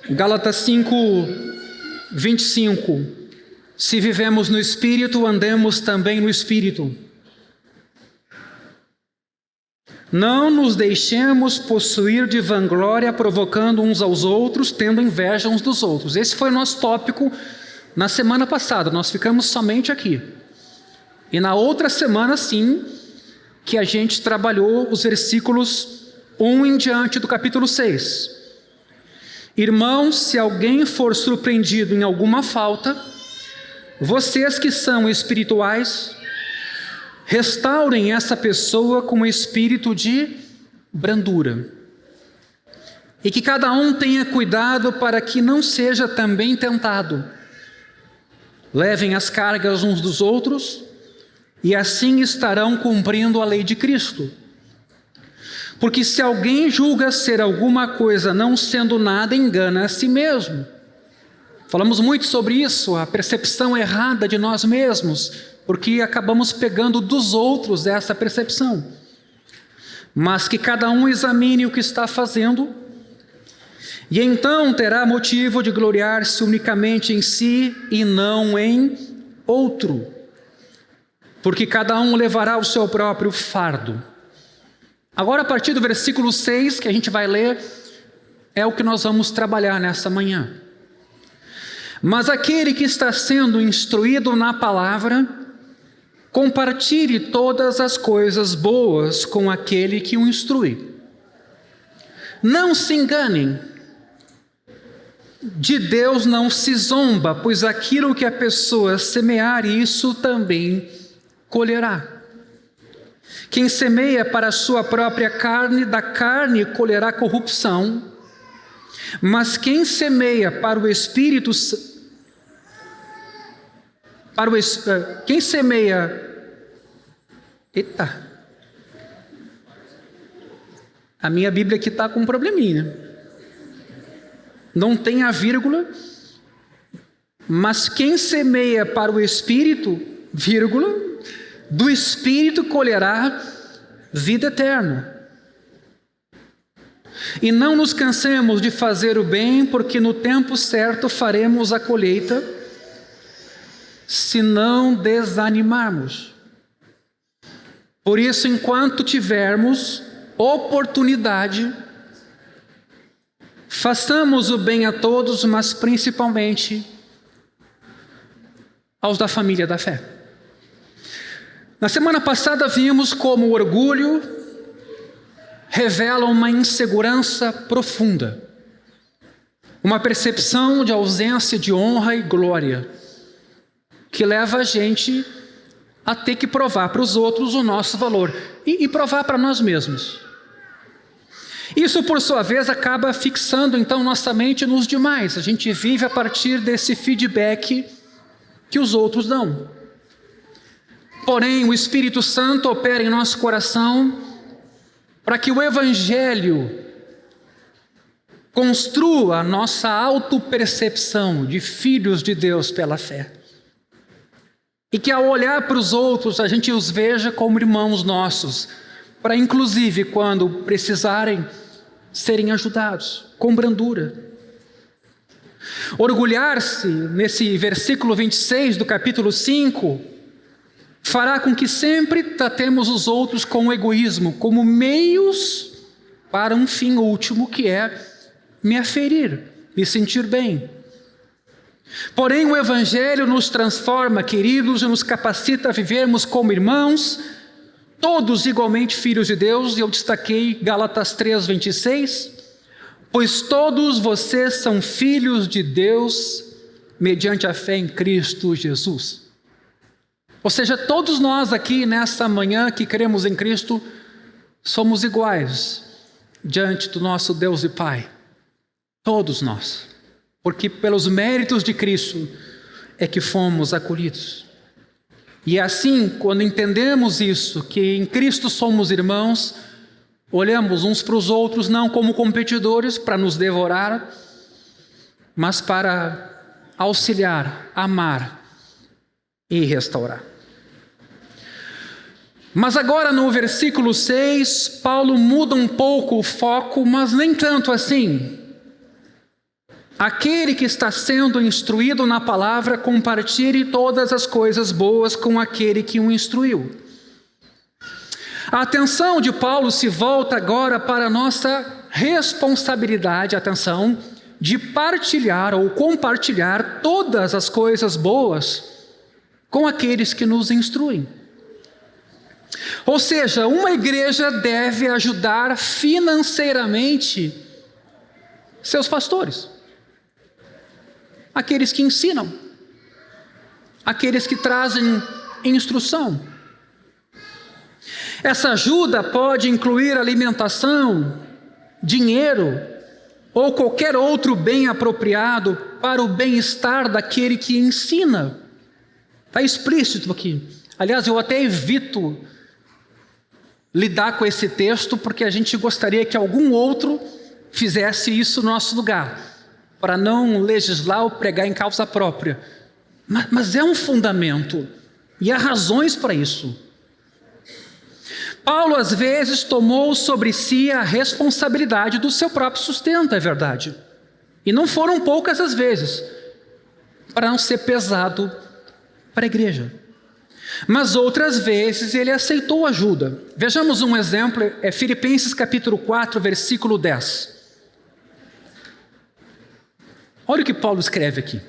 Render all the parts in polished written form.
Gálatas 5:25. Se vivemos no Espírito, andemos também no Espírito. Não nos deixemos possuir de vanglória, provocando uns aos outros, tendo inveja uns dos outros. Esse foi o nosso tópico na semana passada. Nós ficamos somente aqui. E na outra semana, sim, que a gente trabalhou os versículos 1 em diante do capítulo 6. Irmãos, se alguém for surpreendido em alguma falta, vocês que são espirituais, restaurem essa pessoa com um espírito de brandura. E que cada um tenha cuidado para que não seja também tentado. Levem as cargas uns dos outros, e assim estarão cumprindo a lei de Cristo. Porque se alguém julga ser alguma coisa não sendo nada, engana a si mesmo. Falamos muito sobre isso, a percepção errada de nós mesmos, porque acabamos pegando dos outros essa percepção. Mas que cada um examine o que está fazendo, e então terá motivo de gloriar-se unicamente em si e não em outro. Porque cada um levará o seu próprio fardo. Agora, a partir do versículo 6, que a gente vai ler, é o que nós vamos trabalhar nessa manhã. Mas aquele que está sendo instruído na palavra, compartilhe todas as coisas boas com aquele que o instrui. Não se enganem. De Deus não se zomba, pois aquilo que a pessoa semear, isso também colherá. Quem semeia para a sua própria carne, da carne colherá corrupção. Mas quem semeia para o Espírito, quem semeia, a minha Bíblia aqui está com um probleminha, não tem a vírgula, mas quem semeia para o Espírito, vírgula, do Espírito colherá vida eterna. E não nos cansemos de fazer o bem, porque no tempo certo faremos a colheita, se não desanimarmos. Por isso, enquanto tivermos oportunidade, façamos o bem a todos, mas principalmente aos da família da fé. Na semana passada vimos como o orgulho revela uma insegurança profunda, uma percepção de ausência de honra e glória, que leva a gente a ter que provar para os outros o nosso valor e provar para nós mesmos. Isso, por sua vez, acaba fixando então nossa mente nos demais. A gente vive a partir desse feedback que os outros dão. Porém, o Espírito Santo opera em nosso coração para que o Evangelho construa a nossa autopercepção de filhos de Deus pela fé. E que ao olhar para os outros, a gente os veja como irmãos nossos, para inclusive, quando precisarem, serem ajudados, com brandura. Orgulhar-se, nesse versículo 26 do capítulo 5, fará com que sempre tratemos os outros com egoísmo, como meios para um fim último, que é me aferir, me sentir bem. Porém, o Evangelho nos transforma, queridos, e nos capacita a vivermos como irmãos, todos igualmente filhos de Deus, e eu destaquei Gálatas 3:26, pois todos vocês são filhos de Deus, mediante a fé em Cristo Jesus. Ou seja, todos nós aqui nessa manhã que cremos em Cristo, somos iguais diante do nosso Deus e Pai. Todos nós. Porque pelos méritos de Cristo é que fomos acolhidos. E assim, quando entendemos isso, que em Cristo somos irmãos, olhamos uns para os outros não como competidores para nos devorar, mas para auxiliar, amar e restaurar. Mas agora no versículo 6, Paulo muda um pouco o foco, mas nem tanto assim. Aquele que está sendo instruído na palavra, compartilhe todas as coisas boas com aquele que o instruiu. A atenção de Paulo se volta agora para a nossa responsabilidade, atenção, de partilhar ou compartilhar todas as coisas boas com aqueles que nos instruem. Ou seja, uma igreja deve ajudar financeiramente seus pastores, aqueles que ensinam, aqueles que trazem instrução. Essa ajuda pode incluir alimentação, dinheiro ou qualquer outro bem apropriado para o bem-estar daquele que ensina. Está explícito aqui. Aliás, eu até evito lidar com esse texto porque a gente gostaria que algum outro fizesse isso no nosso lugar, para não legislar ou pregar em causa própria. Mas é um fundamento e há razões para isso. Paulo, às vezes, tomou sobre si a responsabilidade do seu próprio sustento, é verdade. E não foram poucas as vezes, para não ser pesado para a igreja. Mas outras vezes ele aceitou ajuda. Vejamos um exemplo, é Filipenses capítulo 4, versículo 10. Olha o que Paulo escreve aqui.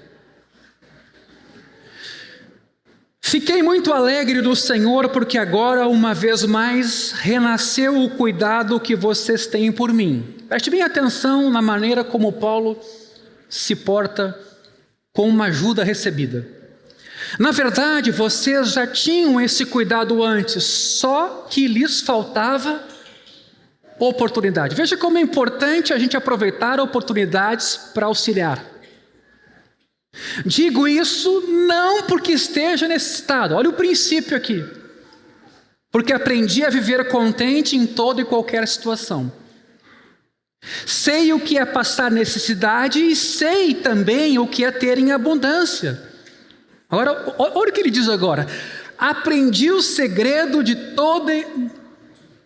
Fiquei muito alegre do Senhor, porque agora, uma vez mais, renasceu o cuidado que vocês têm por mim. Preste bem atenção na maneira como Paulo se porta com uma ajuda recebida. Na verdade, vocês já tinham esse cuidado antes, só que lhes faltava oportunidade. Veja como é importante a gente aproveitar oportunidades para auxiliar. Digo isso não porque esteja necessitado, olha o princípio aqui. Porque aprendi a viver contente em toda e qualquer situação. Sei o que é passar necessidade e sei também o que é ter em abundância. Agora, olha o que ele diz agora. Aprendi o segredo de toda e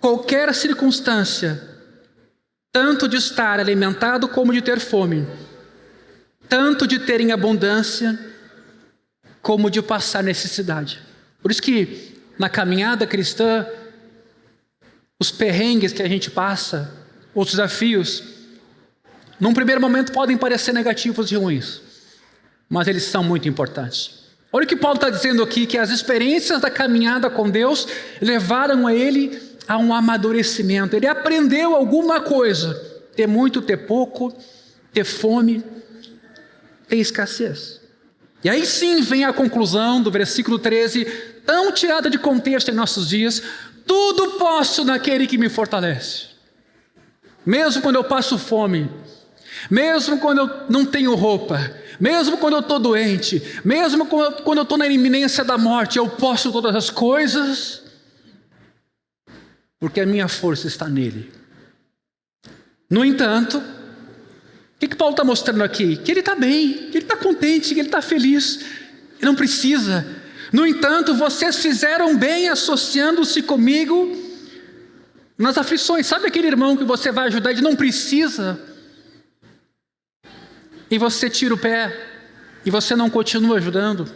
qualquer circunstância, tanto de estar alimentado como de ter fome, tanto de ter em abundância como de passar necessidade. Por isso que na caminhada cristã, os perrengues que a gente passa, os desafios, num primeiro momento podem parecer negativos e ruins, mas eles são muito importantes. Olha o que Paulo está dizendo aqui, que as experiências da caminhada com Deus levaram a ele a um amadurecimento. Ele aprendeu alguma coisa, ter muito, ter pouco, ter fome, ter escassez. E aí sim vem a conclusão do versículo 13, tão tirada de contexto em nossos dias: tudo posso naquele que me fortalece. Mesmo quando eu passo fome, mesmo quando eu não tenho roupa, mesmo quando eu estou doente, mesmo quando eu estou na iminência da morte, eu posso todas as coisas, porque a minha força está nele. No entanto, o que Paulo está mostrando aqui? Que ele está bem, que ele está contente, que ele está feliz, ele não precisa. No entanto, vocês fizeram bem associando-se comigo nas aflições. Sabe aquele irmão que você vai ajudar, ele não precisa, e você tira o pé, e você não continua ajudando?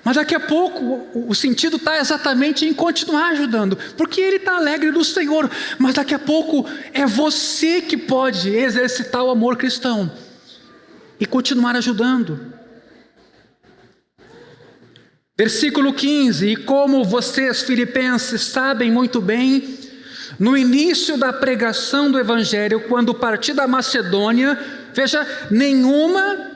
Mas daqui a pouco, o sentido está exatamente em continuar ajudando, porque ele está alegre do Senhor, mas daqui a pouco é você que pode exercitar o amor cristão, e continuar ajudando. Versículo 15, e como vocês, filipenses, sabem muito bem, no início da pregação do Evangelho, quando parti da Macedônia, veja, nenhuma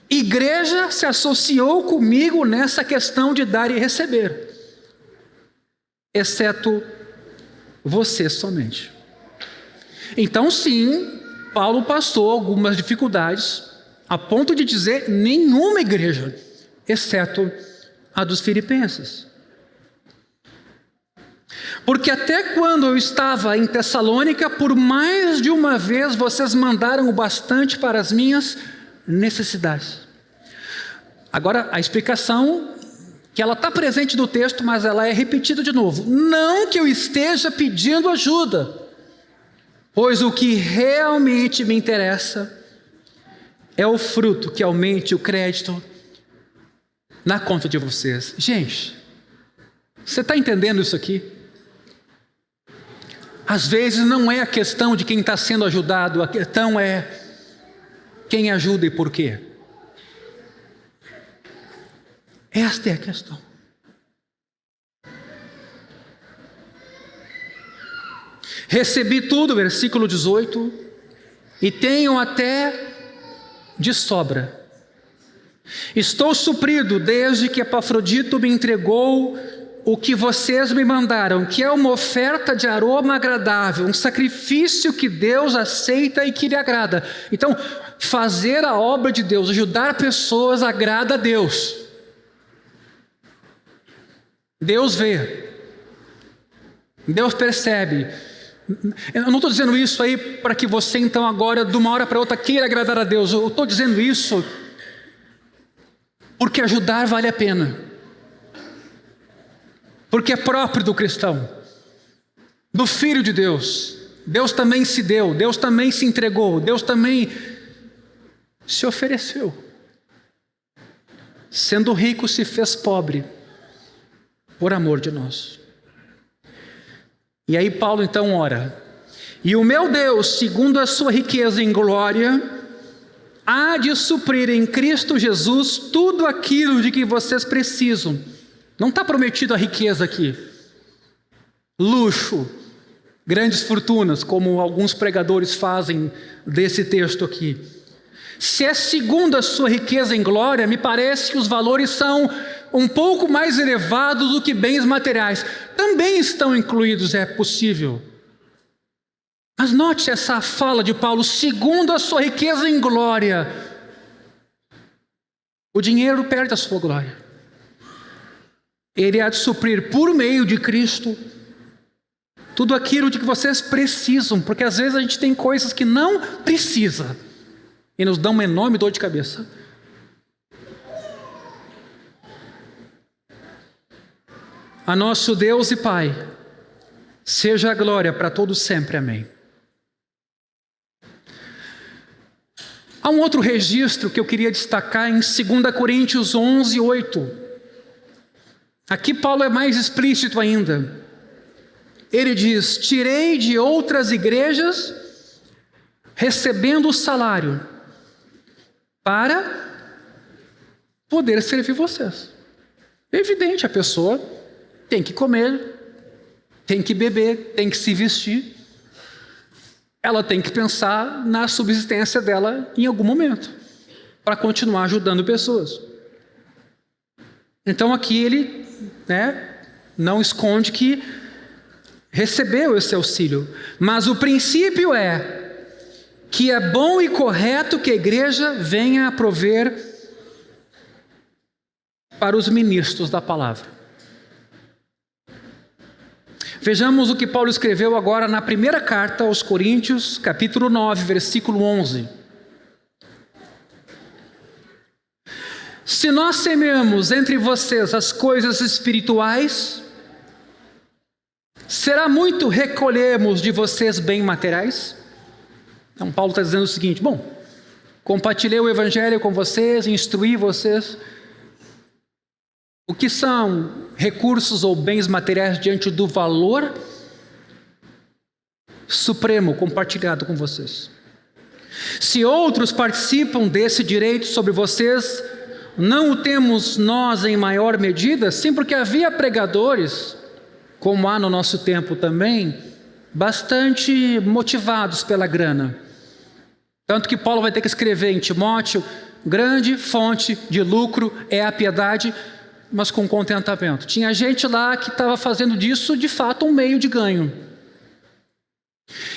igreja se associou comigo nessa questão de dar e receber, exceto você somente. Então sim, Paulo passou algumas dificuldades, a ponto de dizer nenhuma igreja, exceto a dos filipenses. Porque até quando eu estava em Tessalônica, por mais de uma vez vocês mandaram o bastante para as minhas necessidades. Agora, a explicação, que ela está presente no texto, mas ela é repetida de novo. Não que eu esteja pedindo ajuda, pois o que realmente me interessa é o fruto que aumente o crédito na conta de vocês. Gente, você está entendendo isso aqui? Às vezes não é a questão de quem está sendo ajudado, a questão é quem ajuda e por quê. Esta é a questão. Recebi tudo, versículo 18, e tenho até de sobra. Estou suprido desde que Epafrodito me entregou o que vocês me mandaram, que é uma oferta de aroma agradável, um sacrifício que Deus aceita e que lhe agrada. Então, fazer a obra de Deus, ajudar pessoas, agrada a Deus. Deus vê, Deus percebe. Eu não estou dizendo isso aí para que você então agora, de uma hora para outra, queira agradar a Deus. Eu estou dizendo isso porque ajudar vale a pena. Porque é próprio do cristão, do Filho de Deus. Deus também se deu, Deus também se entregou, Deus também se ofereceu. Sendo rico, se fez pobre, por amor de nós. E aí Paulo então ora: e o meu Deus, segundo a sua riqueza em glória, há de suprir em Cristo Jesus tudo aquilo de que vocês precisam. Não está prometido a riqueza aqui, luxo, grandes fortunas, como alguns pregadores fazem desse texto aqui. Se é segundo a sua riqueza em glória, me parece que os valores são um pouco mais elevados do que bens materiais. Também estão incluídos, é possível. Mas note essa fala de Paulo: segundo a sua riqueza em glória. O dinheiro perde a sua glória. Ele há de suprir por meio de Cristo tudo aquilo de que vocês precisam, porque às vezes a gente tem coisas que não precisa e nos dão uma enorme dor de cabeça. A nosso Deus e Pai seja a glória para todos sempre. Amém. Há um outro registro que eu queria destacar em 2 Coríntios 11, 8. Aqui Paulo é mais explícito ainda. Ele diz: tirei de outras igrejas, recebendo o salário, para poder servir vocês. É evidente, a pessoa tem que comer, tem que beber, tem que se vestir. Ela tem que pensar na subsistência dela em algum momento, para continuar ajudando pessoas. Então aqui ele não esconde que recebeu esse auxílio. Mas o princípio é que é bom e correto que a igreja venha a prover para os ministros da palavra. Vejamos o que Paulo escreveu agora na primeira carta aos Coríntios, capítulo 9, versículo 11. Se nós semeamos entre vocês as coisas espirituais, será muito recolhermos de vocês bens materiais? Então Paulo está dizendo o seguinte: bom, compartilhei o evangelho com vocês, instruí vocês. O que são recursos ou bens materiais diante do valor supremo compartilhado com vocês? Se outros participam desse direito sobre vocês, não o temos nós em maior medida? Sim, porque havia pregadores, como há no nosso tempo também, bastante motivados pela grana. Tanto que Paulo vai ter que escrever em Timóteo: grande fonte de lucro é a piedade, mas com contentamento. Tinha gente lá que estava fazendo disso de fato um meio de ganho.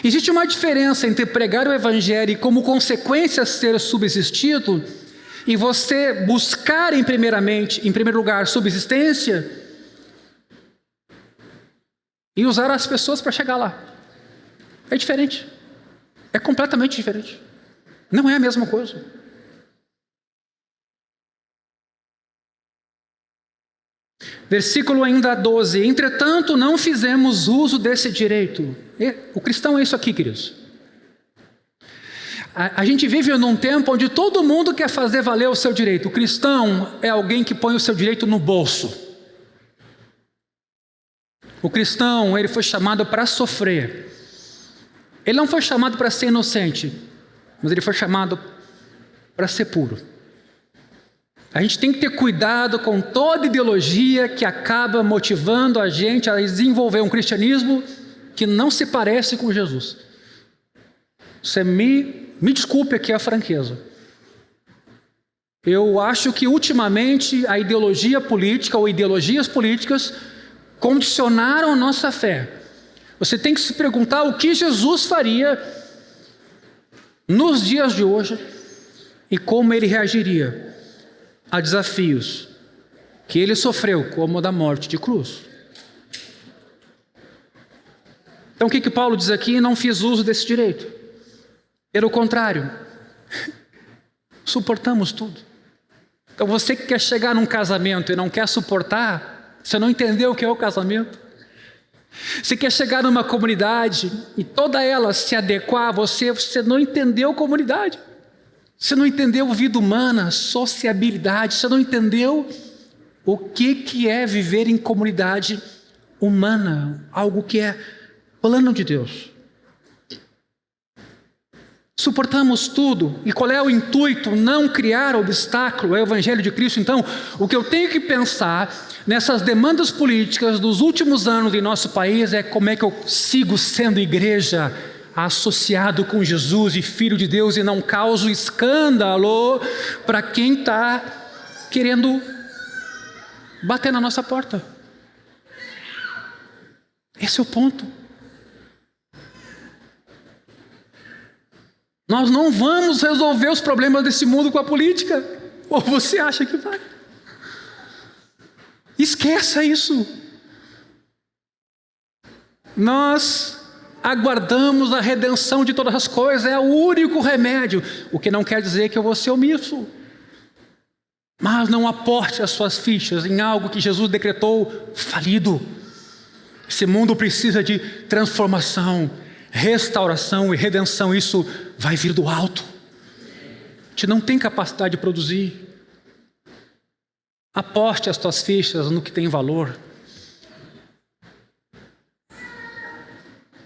Existe uma diferença entre pregar o evangelho e como consequência ser subsistido, e você buscar em primeiro lugar subsistência, e usar as pessoas para chegar lá. É diferente. É completamente diferente. Não é a mesma coisa. Versículo ainda 12. Entretanto, não fizemos uso desse direito. O cristão é isso aqui, queridos. A gente vive num tempo onde todo mundo quer fazer valer o seu direito. O cristão é alguém que põe o seu direito no bolso. O cristão, ele foi chamado para sofrer. Ele não foi chamado para ser inocente, mas ele foi chamado para ser puro. A gente tem que ter cuidado com toda ideologia que acaba motivando a gente a desenvolver um cristianismo que não se parece com Jesus. Você me desculpe aqui a franqueza. Eu acho que ultimamente a ideologia política ou ideologias políticas condicionaram a nossa fé. Você tem que se perguntar o que Jesus faria nos dias de hoje e como ele reagiria a desafios que ele sofreu, como o da morte de cruz. Então o que Paulo diz aqui? Não fiz uso desse direito. Pelo contrário, suportamos tudo. Então você que quer chegar num casamento e não quer suportar, você não entendeu o que é o casamento. Você quer chegar numa comunidade e toda ela se adequar a você, você não entendeu comunidade. Você não entendeu vida humana, sociabilidade, você não entendeu o que é viver em comunidade humana, algo que é plano de Deus. Suportamos tudo. E qual é o intuito? Não criar obstáculo ao Evangelho de Cristo. Então, o que eu tenho que pensar nessas demandas políticas dos últimos anos em nosso país é como é que eu sigo sendo igreja associado com Jesus e Filho de Deus e não causo escândalo para quem está querendo bater na nossa porta. Esse é o ponto. Nós não vamos resolver os problemas desse mundo com a política. Ou você acha que vai? Esqueça isso. Nós aguardamos a redenção de todas as coisas, é o único remédio. O que não quer dizer que eu vou ser omisso. Mas não aporte as suas fichas em algo que Jesus decretou falido. Esse mundo precisa de transformação, restauração e redenção. Isso vai vir do alto. A gente não tem capacidade de produzir. Aposte as tuas fichas no que tem valor.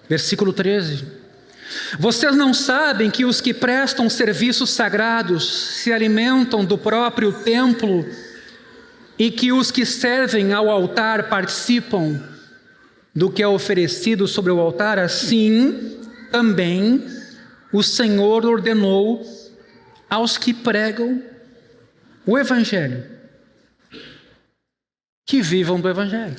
Versículo 13. Vocês não sabem que os que prestam serviços sagrados se alimentam do próprio templo e que os que servem ao altar participam do que é oferecido sobre o altar? Assim, também o Senhor ordenou aos que pregam o Evangelho que vivam do Evangelho.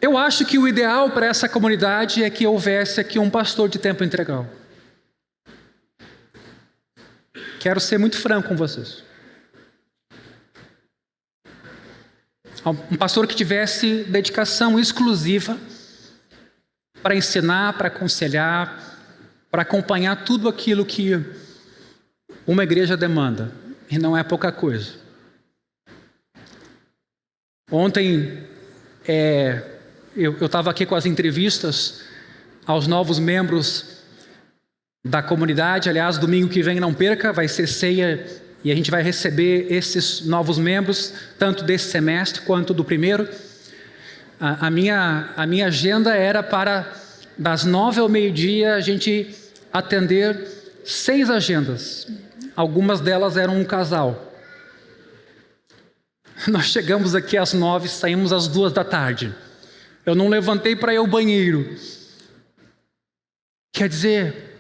Eu acho que o ideal para essa comunidade é que houvesse aqui um pastor de tempo integral. Quero ser muito franco com vocês. Um pastor que tivesse dedicação exclusiva para ensinar, para aconselhar, para acompanhar tudo aquilo que uma igreja demanda. E não é pouca coisa. Ontem, eu estava aqui com as entrevistas aos novos membros da comunidade. Aliás, domingo que vem, não perca, vai ser ceia e a gente vai receber esses novos membros, tanto desse semestre quanto do primeiro. A minha agenda era para, das 9 ao meio-dia, a gente atender 6 agendas. Algumas delas eram um casal. Nós chegamos aqui às 9, saímos às 2 da tarde. Eu não levantei para ir ao banheiro. Quer dizer,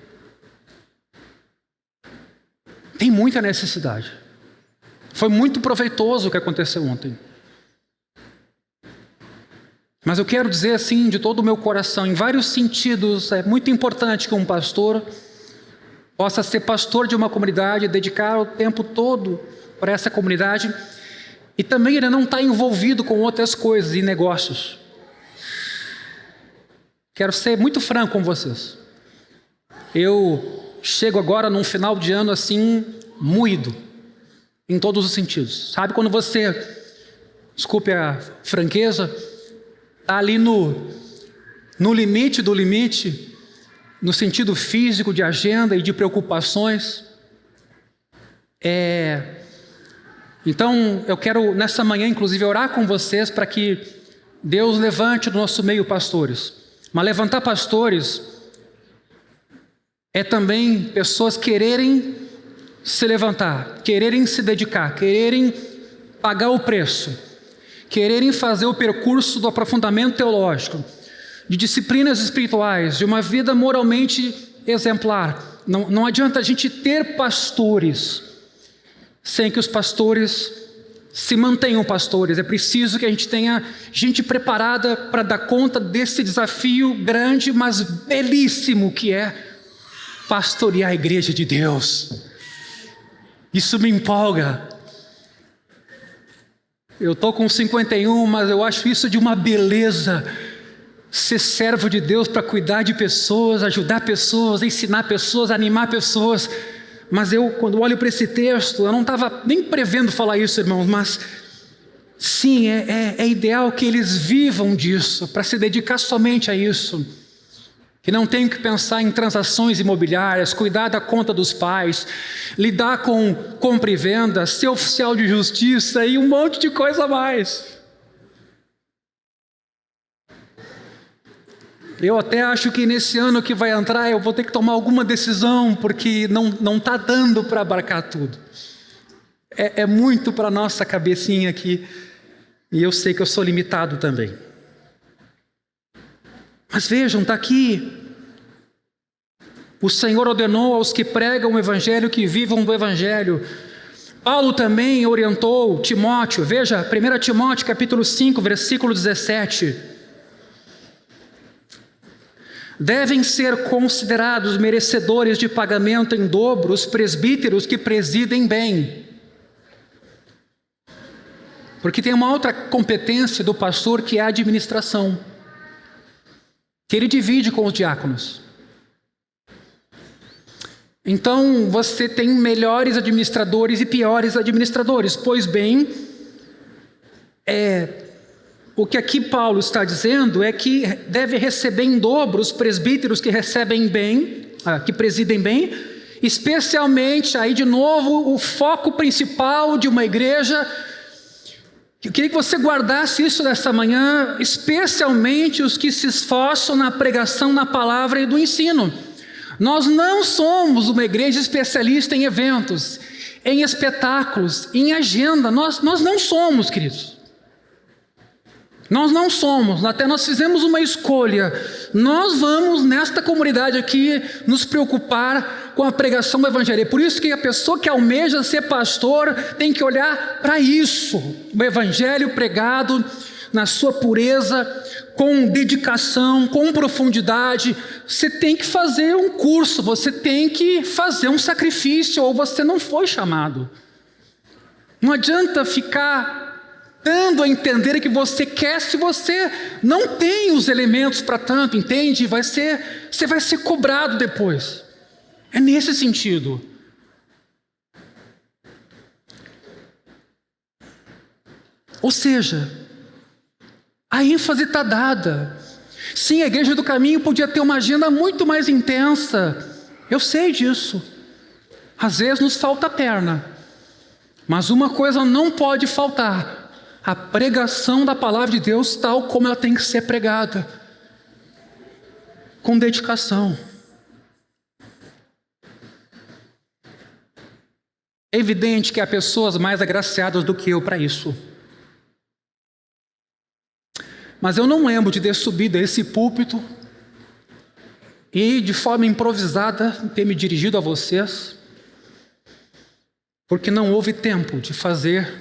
tem muita necessidade. Foi muito proveitoso o que aconteceu ontem. Mas eu quero dizer assim, de todo o meu coração, em vários sentidos, é muito importante que um pastor possa ser pastor de uma comunidade, dedicar o tempo todo para essa comunidade, e também ele não está envolvido com outras coisas e negócios. Quero ser muito franco com vocês. Eu chego agora num final de ano assim, moído, em todos os sentidos. Sabe quando você, desculpe a franqueza, está ali no limite do limite, no sentido físico de agenda e de preocupações. Então, eu quero nessa manhã, inclusive, orar com vocês para que Deus levante do nosso meio pastores. Mas levantar pastores é também pessoas quererem se levantar, quererem se dedicar, quererem pagar o preço, quererem fazer o percurso do aprofundamento teológico, de disciplinas espirituais, de uma vida moralmente exemplar. Não adianta a gente ter pastores sem que os pastores se mantenham pastores. É preciso que a gente tenha gente preparada para dar conta desse desafio grande, mas belíssimo, que é pastorear a igreja de Deus. Isso me empolga. Eu estou com 51, mas eu acho isso de uma beleza. Ser servo de Deus para cuidar de pessoas, ajudar pessoas, ensinar pessoas, animar pessoas. Mas quando olho para esse texto, eu não estava nem prevendo falar isso, irmãos, mas sim, é ideal que eles vivam disso, para se dedicar somente a isso. Que não tenham que pensar em transações imobiliárias, cuidar da conta dos pais, lidar com compra e venda, ser oficial de justiça e um monte de coisa a mais. Eu até acho que nesse ano que vai entrar eu vou ter que tomar alguma decisão, porque não está dando para abarcar tudo. É muito para a nossa cabecinha aqui, e eu sei que eu sou limitado também. Mas vejam, está aqui. O Senhor ordenou aos que pregam o Evangelho que vivam do Evangelho. Paulo também orientou Timóteo. Veja, 1 Timóteo capítulo 5, versículo 17. Devem ser considerados merecedores de pagamento em dobro os presbíteros que presidem bem. Porque tem uma outra competência do pastor, que é a administração, que ele divide com os diáconos. Então, você tem melhores administradores e piores administradores. Pois bem, o que aqui Paulo está dizendo é que deve receber em dobro os presbíteros que recebem bem, que presidem bem, especialmente, aí de novo, o foco principal de uma igreja. Eu queria que você guardasse isso nessa manhã, especialmente os que se esforçam na pregação, na palavra e do ensino. Nós não somos uma igreja especialista em eventos, em espetáculos, em agenda. Nós não somos, queridos. Nós não somos, até nós fizemos uma escolha. Nós vamos, nesta comunidade aqui, nos preocupar com a pregação do Evangelho. É por isso que a pessoa que almeja ser pastor tem que olhar para isso. O Evangelho pregado na sua pureza, com dedicação, com profundidade. Você tem que fazer um curso, você tem que fazer um sacrifício, ou você não foi chamado. Não adianta ficar dando a entender que você quer, se você não tem os elementos para tanto, entende? Você vai ser cobrado depois. É nesse sentido. Ou seja, a ênfase está dada. Sim, a Igreja do Caminho podia ter uma agenda muito mais intensa. Eu sei disso. Às vezes nos falta perna. Mas uma coisa não pode faltar: a pregação da palavra de Deus tal como ela tem que ser pregada, com dedicação. É evidente que há pessoas mais agraciadas do que eu para isso. Mas eu não lembro de ter subido a esse púlpito e de forma improvisada ter me dirigido a vocês, porque não houve tempo de fazer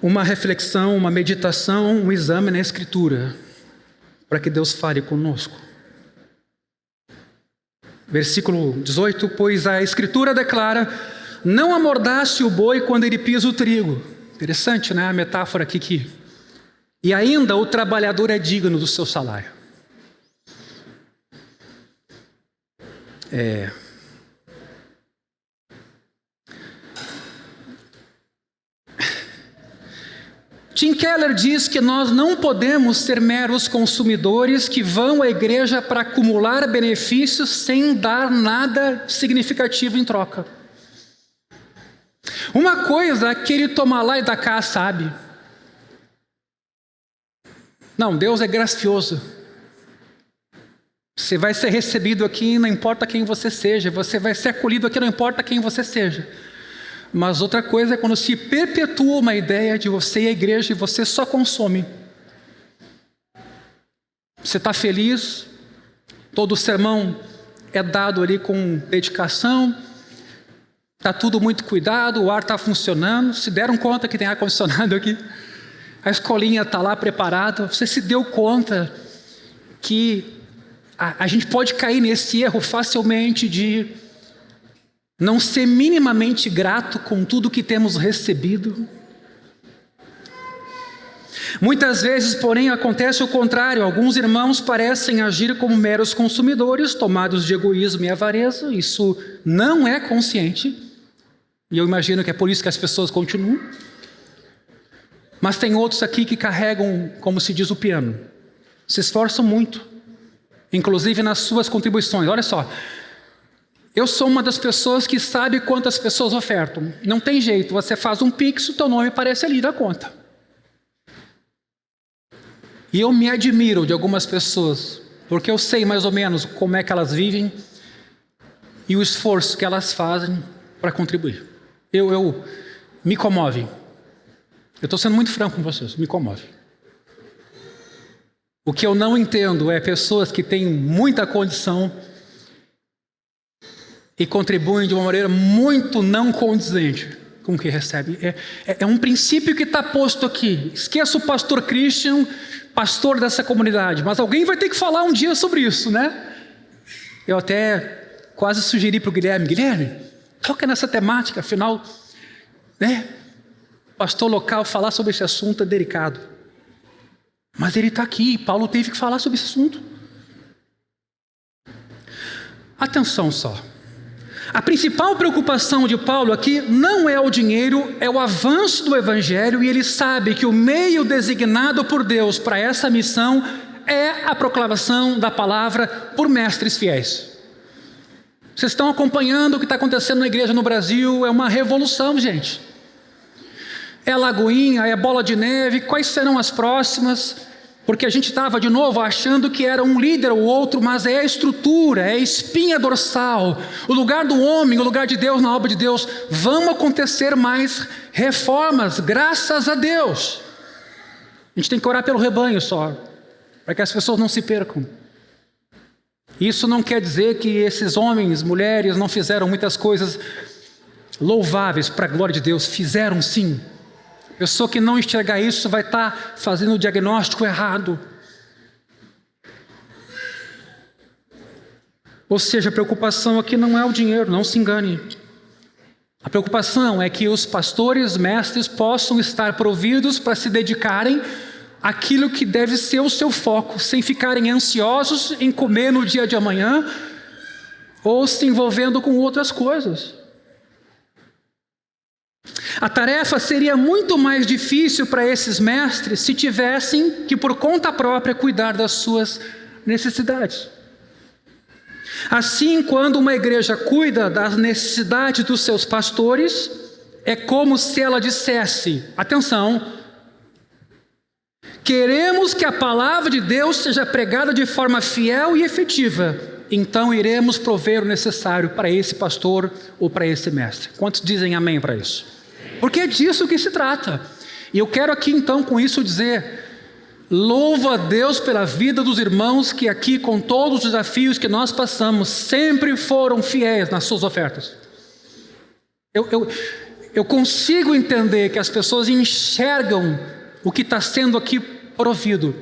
uma reflexão, uma meditação, um exame na Escritura, para que Deus fale conosco. Versículo 18: pois a Escritura declara: não amordace o boi quando ele pisa o trigo. Interessante, né? A metáfora aqui que... E ainda o trabalhador é digno do seu salário. Tim Keller diz que nós não podemos ser meros consumidores que vão à igreja para acumular benefícios sem dar nada significativo em troca. Uma coisa que ele toma lá e dá cá, sabe? Não, Deus é gracioso. Você vai ser recebido aqui, não importa quem você seja. Você vai ser acolhido aqui, não importa quem você seja. Mas outra coisa é quando se perpetua uma ideia de você ir à igreja e você só consome. Você está feliz, todo o sermão é dado ali com dedicação, está tudo muito cuidado, o ar está funcionando, se deram conta que tem ar-condicionado aqui, a escolinha está lá preparada, você se deu conta que a gente pode cair nesse erro facilmente de não ser minimamente grato com tudo que temos recebido. Muitas vezes, porém, acontece o contrário. Alguns irmãos parecem agir como meros consumidores, tomados de egoísmo e avareza. Isso não é consciente. E eu imagino que é por isso que as pessoas continuam. Mas tem outros aqui que carregam, como se diz, o piano. Se esforçam muito, inclusive nas suas contribuições. Olha só. Eu sou uma das pessoas que sabe quantas pessoas ofertam. Não tem jeito, você faz um pix, o teu nome aparece ali na conta. E eu me admiro de algumas pessoas, porque eu sei mais ou menos como é que elas vivem e o esforço que elas fazem para contribuir. Eu me comove. Eu estou sendo muito franco com vocês, me comove. O que eu não entendo é pessoas que têm muita condição e contribuem de uma maneira muito não condizente com o que recebe. É um princípio que está posto aqui. Esqueça o pastor Christian, pastor dessa comunidade, mas alguém vai ter que falar um dia sobre isso, né? Eu até quase sugeri para o Guilherme, toca nessa temática, afinal, né? Pastor local falar sobre esse assunto é delicado. Mas ele está aqui, Paulo teve que falar sobre esse assunto. Atenção só. A principal preocupação de Paulo aqui não é o dinheiro, é o avanço do evangelho, e ele sabe que o meio designado por Deus para essa missão é a proclamação da palavra por mestres fiéis. Vocês estão acompanhando o que está acontecendo na igreja no Brasil? É uma revolução, gente. É Lagoinha, é Bola de Neve, quais serão as próximas? Porque a gente estava de novo achando que era um líder ou outro, mas é a estrutura, é a espinha dorsal, o lugar do homem, o lugar de Deus na obra de Deus. Vão acontecer mais reformas, graças a Deus. A gente tem que orar pelo rebanho só, para que as pessoas não se percam. Isso não quer dizer que esses homens, mulheres não fizeram muitas coisas louváveis para a glória de Deus. Fizeram sim. A pessoa que não enxergar isso vai estar fazendo o diagnóstico errado. Ou seja, a preocupação aqui não é o dinheiro, não se engane. A preocupação é que os pastores, mestres possam estar providos para se dedicarem àquilo que deve ser o seu foco, sem ficarem ansiosos em comer no dia de amanhã ou se envolvendo com outras coisas. A tarefa seria muito mais difícil para esses mestres se tivessem que, por conta própria, cuidar das suas necessidades. Assim, quando uma igreja cuida das necessidades dos seus pastores, é como se ela dissesse: atenção, queremos que a palavra de Deus seja pregada de forma fiel e efetiva, então iremos prover o necessário para esse pastor ou para esse mestre. Quantos dizem amém para isso? Porque é disso que se trata. E eu quero aqui então com isso dizer: louvo a Deus pela vida dos irmãos que aqui, com todos os desafios que nós passamos, sempre foram fiéis nas suas ofertas. Eu consigo entender que as pessoas enxergam o que está sendo aqui provido,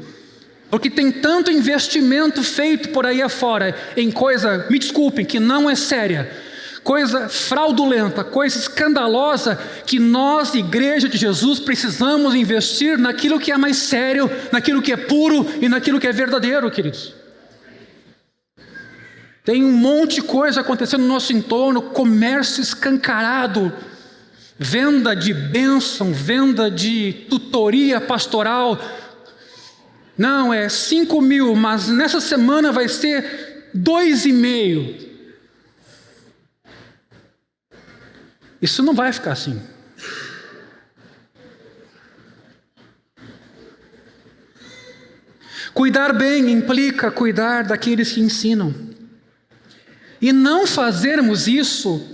porque tem tanto investimento feito por aí afora em coisa, me desculpem, que não é séria, coisa fraudulenta, coisa escandalosa, que nós, igreja de Jesus, precisamos investir naquilo que é mais sério, naquilo que é puro e naquilo que é verdadeiro, queridos. Tem um monte de coisa acontecendo no nosso entorno, comércio escancarado, venda de bênção, venda de tutoria pastoral. Não, é 5.000, mas nessa semana vai ser 2,5. Isso não vai ficar assim. Cuidar bem implica cuidar daqueles que ensinam. E não fazermos isso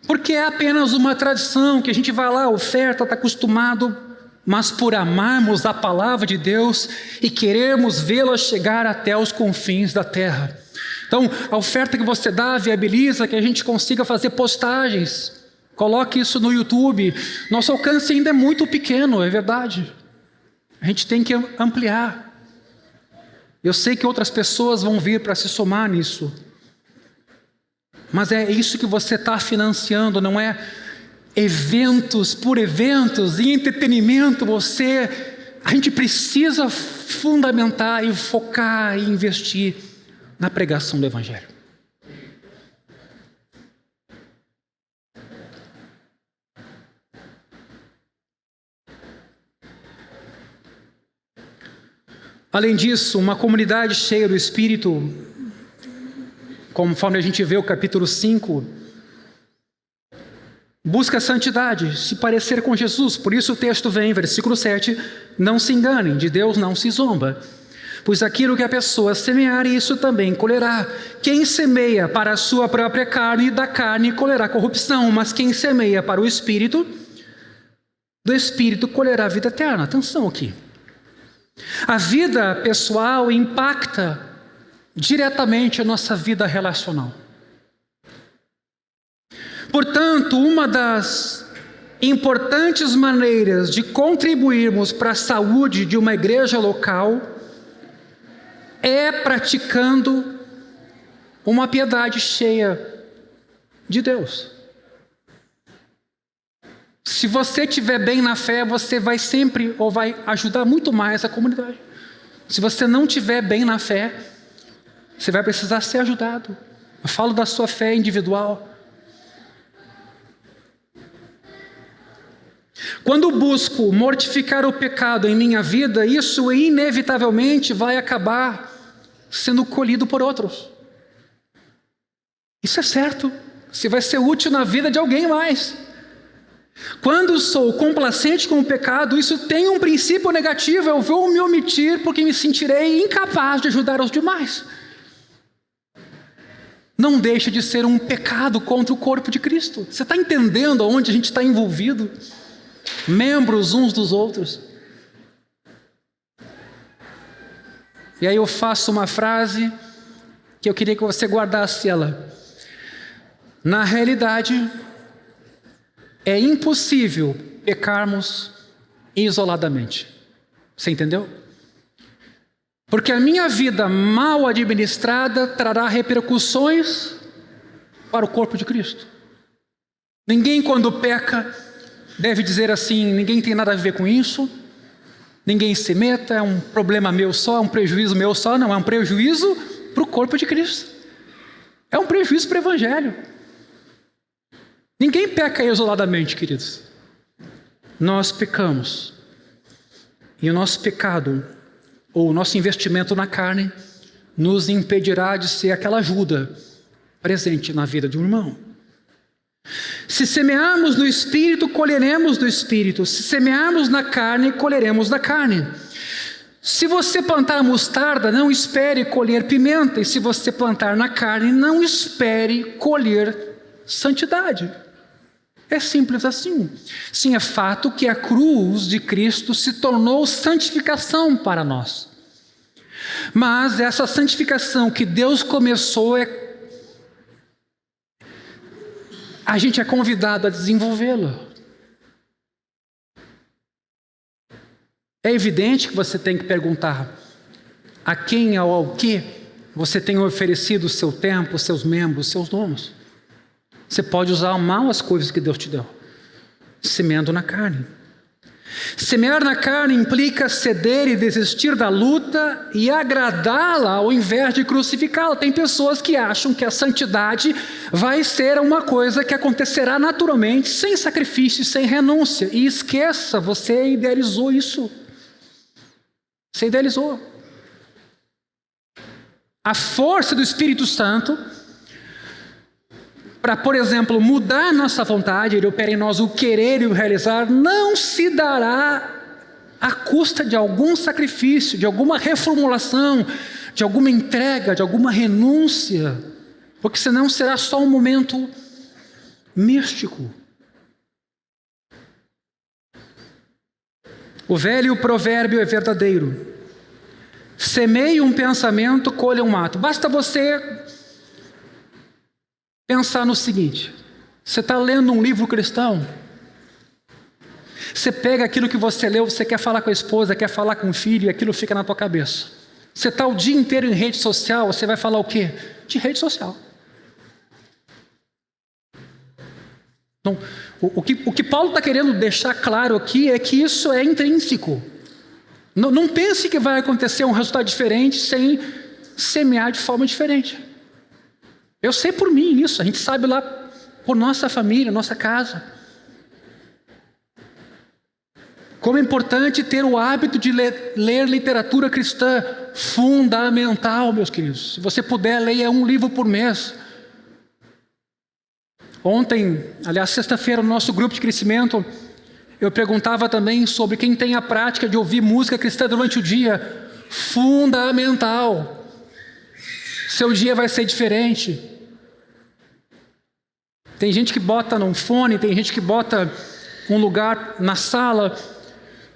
porque é apenas uma tradição, que a gente vai lá, oferta, está acostumado, mas por amarmos a palavra de Deus e queremos vê-la chegar até os confins da terra. Então, a oferta que você dá viabiliza que a gente consiga fazer postagens. Coloque isso no YouTube. Nosso alcance ainda é muito pequeno, é verdade. A gente tem que ampliar. Eu sei que outras pessoas vão vir para se somar nisso. Mas é isso que você está financiando, não é eventos por eventos e entretenimento. A gente precisa fundamentar e focar e investir na pregação do Evangelho. Além disso, uma comunidade cheia do Espírito, conforme a gente vê o capítulo 5, busca a santidade, se parecer com Jesus. Por isso o texto vem, versículo 7, não se enganem, de Deus não se zomba. Pois aquilo que a pessoa semear, isso também colherá. Quem semeia para a sua própria carne, da carne colherá corrupção, mas quem semeia para o Espírito, do Espírito colherá a vida eterna. Atenção aqui. A vida pessoal impacta diretamente a nossa vida relacional. Portanto, uma das importantes maneiras de contribuirmos para a saúde de uma igreja local é praticando uma piedade cheia de Deus. Se você estiver bem na fé, você vai sempre ou vai ajudar muito mais a comunidade. Se você não estiver bem na fé, você vai precisar ser ajudado. Eu falo da sua fé individual. Quando busco mortificar o pecado em minha vida, isso inevitavelmente vai acabar sendo colhido por outros. Isso é certo. Você vai ser útil na vida de alguém mais. Quando sou complacente com o pecado, isso tem um princípio negativo. Eu vou me omitir porque me sentirei incapaz de ajudar os demais. Não deixa de ser um pecado contra o corpo de Cristo. Você está entendendo aonde a gente está envolvido? Membros uns dos outros. E aí eu faço uma frase que eu queria que você guardasse ela. Na realidade, é impossível pecarmos isoladamente. Você entendeu? Porque a minha vida mal administrada trará repercussões para o corpo de Cristo. Ninguém, quando peca, deve dizer assim: ninguém tem nada a ver com isso, ninguém se meta, é um problema meu só, é um prejuízo meu só. Não, é um prejuízo para o corpo de Cristo. É um prejuízo para o Evangelho. Ninguém peca isoladamente, queridos. Nós pecamos. E o nosso pecado, ou o nosso investimento na carne, nos impedirá de ser aquela ajuda presente na vida de um irmão. Se semearmos no Espírito, colheremos do Espírito. Se semearmos na carne, colheremos da carne. Se você plantar mostarda, não espere colher pimenta. E se você plantar na carne, não espere colher santidade. É simples assim. Sim, é fato que a cruz de Cristo se tornou santificação para nós. Mas essa santificação que Deus começou, a gente é convidado a desenvolvê-la. É evidente que você tem que perguntar a quem ou ao que você tem oferecido o seu tempo, os seus membros, os seus dons. Você pode usar mal as coisas que Deus te deu, semeando na carne. Semear na carne implica ceder e desistir da luta e agradá-la ao invés de crucificá-la. Tem pessoas que acham que a santidade vai ser uma coisa que acontecerá naturalmente, sem sacrifício, sem renúncia. E esqueça, você idealizou isso. Você idealizou. A força do Espírito Santo para, por exemplo, mudar nossa vontade, ele opera em nós o querer e o realizar, não se dará à custa de algum sacrifício, de alguma reformulação, de alguma entrega, de alguma renúncia, porque senão será só um momento místico. O velho provérbio é verdadeiro. Semeie um pensamento, colha um ato. Basta você pensar no seguinte: você está lendo um livro cristão, você pega aquilo que você leu, você quer falar com a esposa, quer falar com o filho, e aquilo fica na tua cabeça. Você está o dia inteiro em rede social, você vai falar o quê? De rede social. Então, o que Paulo está querendo deixar claro aqui é que isso é intrínseco. Não pense que vai acontecer um resultado diferente sem semear de forma diferente. Eu sei por mim isso, a gente sabe lá por nossa família, nossa casa. Como é importante ter o hábito de ler literatura cristã, fundamental, meus queridos. Se você puder, leia um livro por mês. Ontem, aliás, sexta-feira, no nosso grupo de crescimento, eu perguntava também sobre quem tem a prática de ouvir música cristã durante o dia. Fundamental. Seu dia vai ser diferente. Tem gente que bota num fone, tem gente que bota um lugar na sala,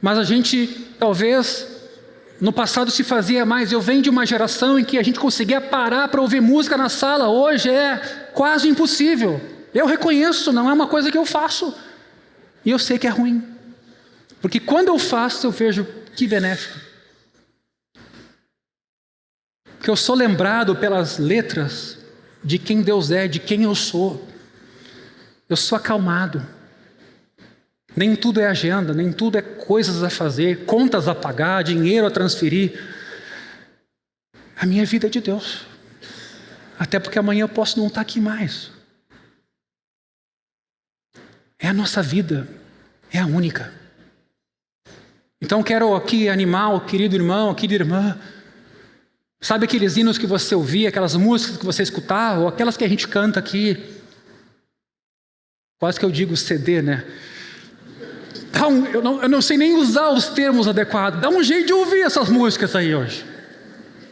mas a gente, talvez, no passado se fazia mais. Eu venho de uma geração em que a gente conseguia parar para ouvir música na sala. Hoje é quase impossível. Eu reconheço, não é uma coisa que eu faço. E eu sei que é ruim. Porque quando eu faço, eu vejo que benéfico. Porque eu sou lembrado pelas letras de quem Deus é, de quem eu sou. Eu sou acalmado. Nem tudo é agenda, nem tudo é coisas a fazer, contas a pagar, dinheiro a transferir. A minha vida é de Deus. Até porque amanhã eu posso não estar aqui mais. É a nossa vida, é a única. Então quero aqui animar o querido irmão, a querida irmã. Sabe aqueles hinos que você ouvia, aquelas músicas que você escutava, ou aquelas que a gente canta aqui? Quase que eu digo CD, né? Eu não sei nem usar os termos adequados. Dá um jeito de ouvir essas músicas aí hoje.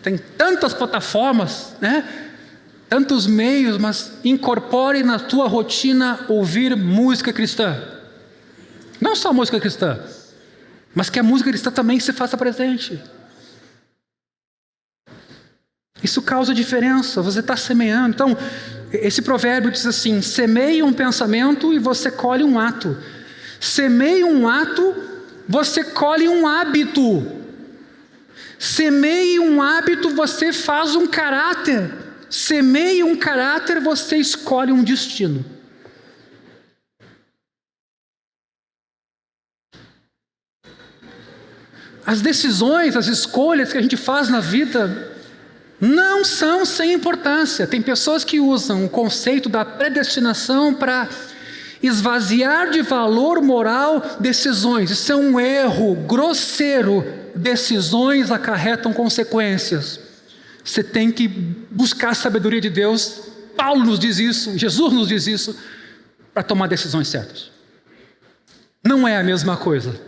Tem tantas plataformas, né? Tantos meios, mas incorpore na tua rotina ouvir música cristã. Não só música cristã, mas que a música cristã também se faça presente. Isso causa diferença, você está semeando. Então, esse provérbio diz assim: semeie um pensamento e você colhe um ato. Semeie um ato, você colhe um hábito. Semeie um hábito, você faz um caráter. Semeie um caráter, você escolhe um destino. As decisões, as escolhas que a gente faz na vida não são sem importância. Tem pessoas que usam o conceito da predestinação para esvaziar de valor moral decisões. Isso é um erro grosseiro. Decisões acarretam consequências. Você tem que buscar a sabedoria de Deus. Paulo nos diz isso, Jesus nos diz isso, para tomar decisões certas. Não é a mesma coisa.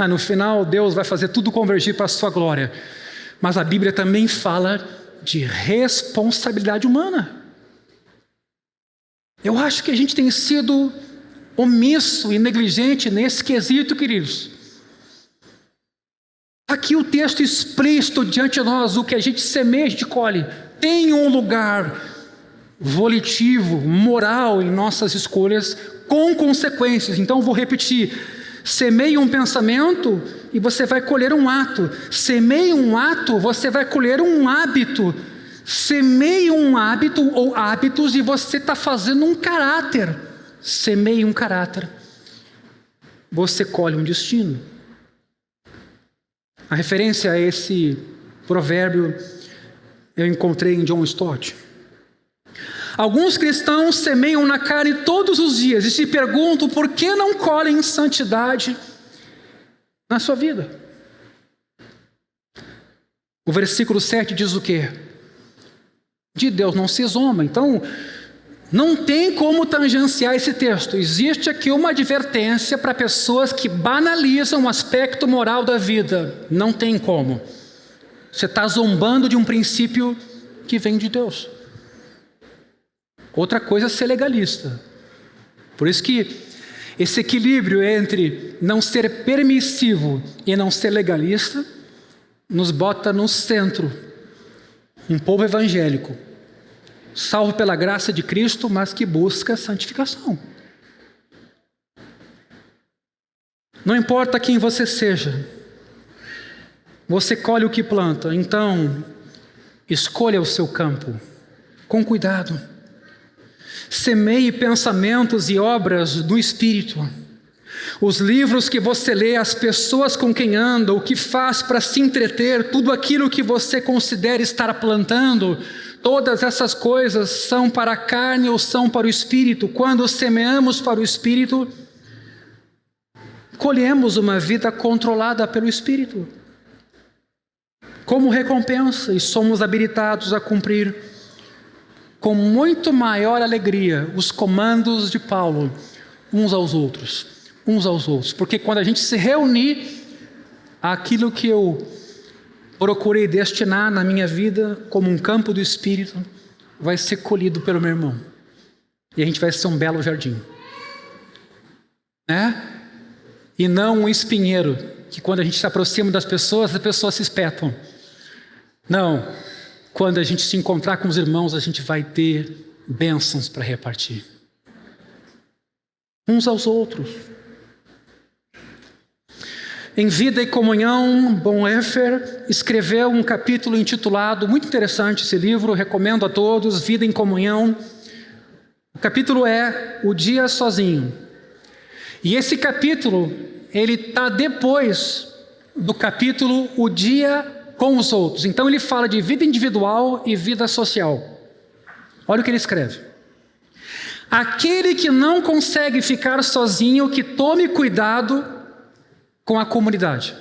No final Deus vai fazer tudo convergir para a sua glória. Mas a Bíblia também fala de responsabilidade humana. Eu acho que a gente tem sido omisso e negligente nesse quesito, queridos. Aqui o texto explícito diante de nós, o que a gente semeia, a gente colhe. Tem um lugar volitivo, moral em nossas escolhas, com consequências. Então eu vou repetir: semeie um pensamento e você vai colher um ato. Semeie um ato, você vai colher um hábito. Semeie um hábito ou hábitos e você está fazendo um caráter. Semeie um caráter. você colhe um destino. A referência a esse provérbio eu encontrei em John Stott. Alguns cristãos semeiam na carne todos os dias e se perguntam por que não colhem santidade na sua vida. O versículo 7 diz o quê? De Deus não se zomba. Então, não tem como tangenciar esse texto. Existe aqui uma advertência para pessoas que banalizam o aspecto moral da vida. Não tem como. Você está zombando de um princípio que vem de Deus. Outra coisa é ser legalista. Por isso que esse equilíbrio entre não ser permissivo e não ser legalista nos bota no centro. Um povo evangélico, salvo pela graça de Cristo, mas que busca santificação. Não importa quem você seja, você colhe o que planta. Então, escolha o seu campo com cuidado. Semeie pensamentos e obras do Espírito. Os livros que você lê, as pessoas com quem anda, o que faz para se entreter, tudo aquilo que você considera estar plantando, todas essas coisas são para a carne ou são para o Espírito. Quando semeamos para o Espírito, colhemos uma vida controlada pelo Espírito. Como recompensa, e somos habilitados a cumprir com muito maior alegria os comandos de Paulo, uns aos outros. Porque quando a gente se reunir, aquilo que eu procurei destinar na minha vida como um campo do Espírito, vai ser colhido pelo meu irmão. E a gente vai ser um belo jardim. Né? E não um espinheiro, que quando a gente se aproxima das pessoas, as pessoas se espetam. Não. Quando a gente se encontrar com os irmãos, a gente vai ter bênçãos para repartir. Uns aos outros. Em Vida e Comunhão, Bonhoeffer escreveu um capítulo intitulado, muito interessante esse livro, recomendo a todos, Vida em Comunhão. O capítulo é O Dia Sozinho. E esse capítulo, ele está depois do capítulo O Dia com os Outros. Então ele fala de vida individual e vida social. Olha o que ele escreve. Aquele que não consegue ficar sozinho, que tome cuidado com a comunidade.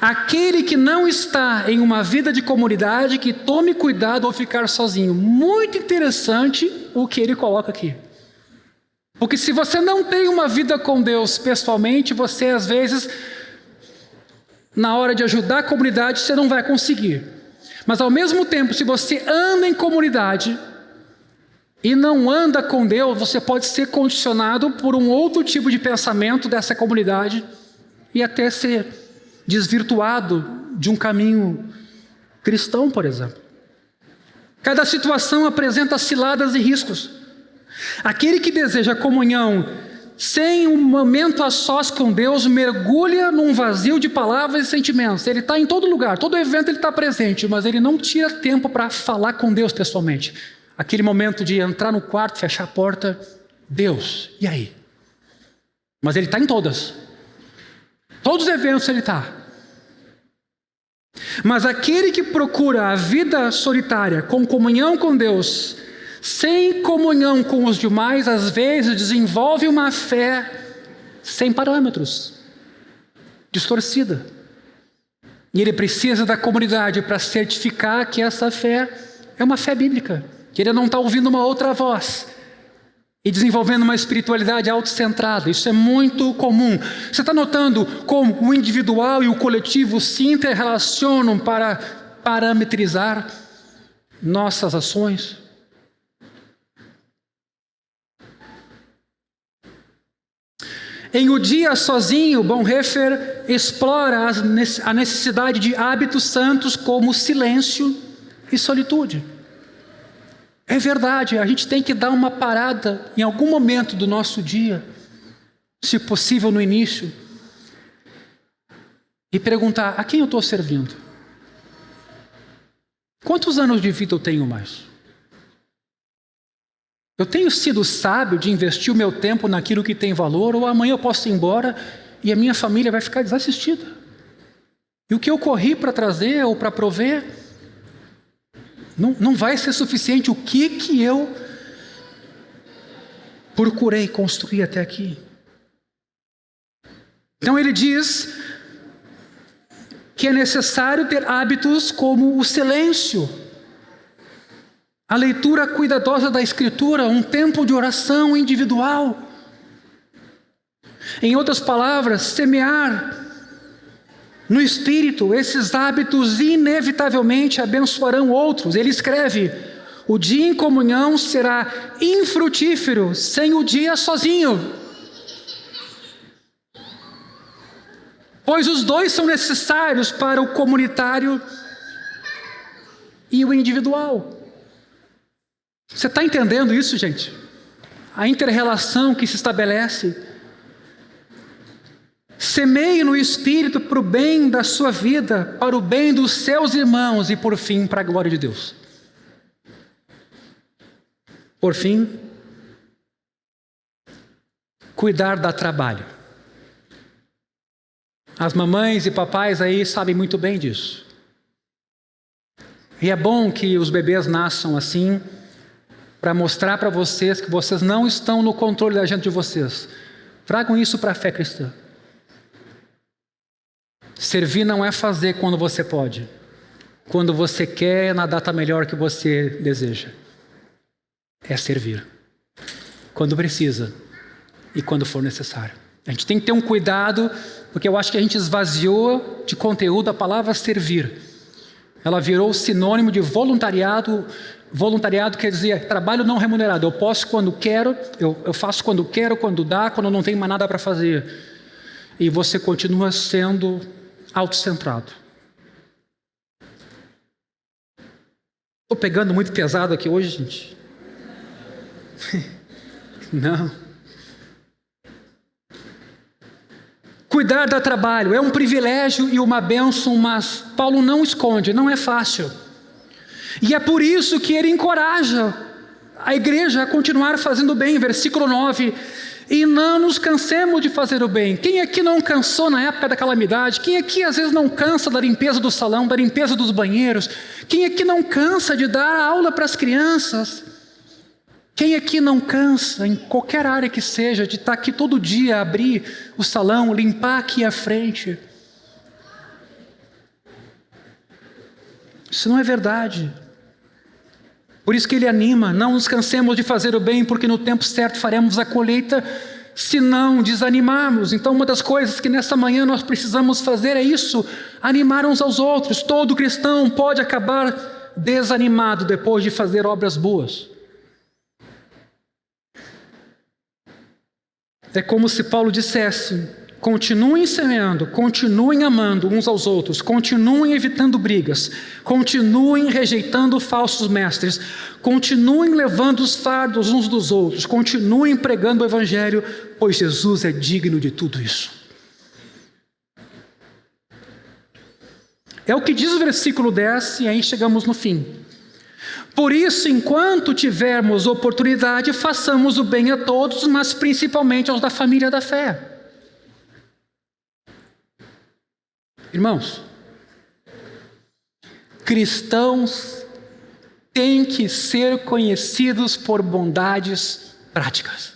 Aquele que não está em uma vida de comunidade, que tome cuidado ao ficar sozinho. Muito interessante o que ele coloca aqui. Porque se você não tem uma vida com Deus pessoalmente, você às vezes, na hora de ajudar a comunidade, você não vai conseguir. Mas ao mesmo tempo, se você anda em comunidade e não anda com Deus, você pode ser condicionado por um outro tipo de pensamento dessa comunidade e até ser desvirtuado de um caminho cristão, por exemplo. Cada situação apresenta ciladas e riscos. Aquele que deseja comunhão sem um momento a sós com Deus, mergulha num vazio de palavras e sentimentos. Ele está em todo lugar, todo evento ele está presente, mas ele não tira tempo para falar com Deus pessoalmente. Aquele momento de entrar no quarto, fechar a porta, Deus, e aí? Mas ele está em todas. Todos os eventos ele está. Mas aquele que procura a vida solitária, com comunhão com Deus, sem comunhão com os demais, às vezes desenvolve uma fé sem parâmetros, distorcida. E ele precisa da comunidade para certificar que essa fé é uma fé bíblica, que ele não está ouvindo uma outra voz e desenvolvendo uma espiritualidade autocentrada. Isso é muito comum. Você está notando como o individual e o coletivo se interrelacionam para parametrizar nossas ações? Em O Dia Sozinho, Bonhoeffer explora a necessidade de hábitos santos como silêncio e solitude. É verdade, a gente tem que dar uma parada em algum momento do nosso dia, se possível no início, e perguntar: a quem eu estou servindo? Quantos anos de vida eu tenho mais? Eu tenho sido sábio de investir o meu tempo naquilo que tem valor, ou amanhã eu posso ir embora e a minha família vai ficar desassistida. E o que eu corri para trazer ou para prover não vai ser suficiente. O que eu procurei construir até aqui? Então ele diz que é necessário ter hábitos como o silêncio, a leitura cuidadosa da Escritura, um tempo de oração individual. Em outras palavras, semear no Espírito. Esses hábitos inevitavelmente abençoarão outros. Ele escreve: o dia em comunhão será infrutífero sem o dia sozinho. Pois os dois são necessários para o comunitário e o individual. Você está entendendo isso, gente? A inter-relação que se estabelece. Semeie no Espírito para o bem da sua vida, para o bem dos seus irmãos e, por fim, para a glória de Deus. Por fim, cuidar dá trabalho. As mamães e papais aí sabem muito bem disso. E é bom que os bebês nasçam assim, para mostrar para vocês que vocês não estão no controle da gente de vocês. Tragam isso para a fé cristã. Servir não é fazer quando você pode, quando você quer, na data melhor que você deseja. É servir quando precisa e quando for necessário. A gente tem que ter um cuidado, porque eu acho que a gente esvaziou de conteúdo a palavra servir. Ela virou sinônimo de voluntariado. Voluntariado quer dizer trabalho não remunerado. Eu posso quando quero, eu faço quando quero, quando dá, quando não tenho mais nada para fazer. E você continua sendo autocentrado. Estou pegando muito pesado aqui hoje, gente? Não. Cuidar dá trabalho, é um privilégio e uma bênção, mas Paulo não esconde, não é fácil. E é por isso que ele encoraja a igreja a continuar fazendo bem. Versículo 9: e não nos cansemos de fazer o bem. Quem aqui não cansou na época da calamidade? Quem aqui às vezes não cansa da limpeza do salão, da limpeza dos banheiros? Quem aqui não cansa de dar aula para as crianças? Quem aqui não cansa, em qualquer área que seja, de estar aqui todo dia, abrir o salão, limpar aqui a frente? Isso não é verdade. Por isso que ele anima: não nos cansemos de fazer o bem, porque no tempo certo faremos a colheita, se não desanimarmos. Então uma das coisas que nessa manhã nós precisamos fazer é isso, animar uns aos outros. Todo cristão pode acabar desanimado depois de fazer obras boas. É como se Paulo dissesse: continuem semeando, continuem amando uns aos outros, continuem evitando brigas, continuem rejeitando falsos mestres, continuem levando os fardos uns dos outros, continuem pregando o Evangelho, pois Jesus é digno de tudo isso. É o que diz o versículo 10, e aí chegamos no fim. Por isso, enquanto tivermos oportunidade, façamos o bem a todos, mas principalmente aos da família da fé. Irmãos, cristãos têm que ser conhecidos por bondades práticas.